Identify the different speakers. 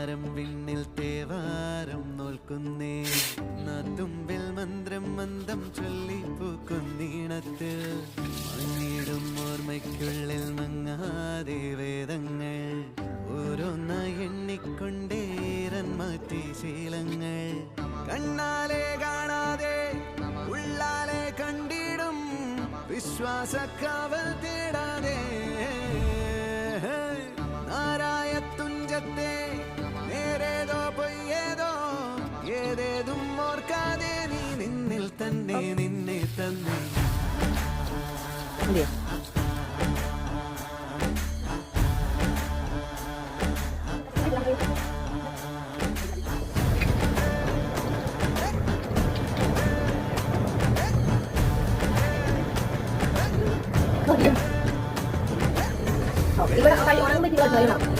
Speaker 1: താരം വിണ്ണിൽ തേവാരം നോൽക്കുന്നേ തുമ്പിൽ മന്ത്രം മന്ദം ചൊല്ലിപ്പൂക്കുന്നീണത്തിൽ മങ്ങിടും ഓർമ്മയ്ക്കുള്ളിൽ മങ്ങാതെ വേദങ്ങൾ ഓരോന്നായി എണ്ണിക്കൊണ്ടേരൻ മാറ്റി ശീലങ്ങൾ കണ്ണാലെ കാണാതെ ഉള്ളാലെ കണ്ടിടും വിശ്വാസക്കാവൽ തേടാതെ നാരായ തുഞ്ചത്തെ നേരേതോ പൊയ്യേതോ ഏതേതും ഓർക്കാതെ നീ നിന്നിൽ തന്നെ നിന്നെ തന്നെ
Speaker 2: ഇവിടെ ഉണങ്ങുമ്പോൾ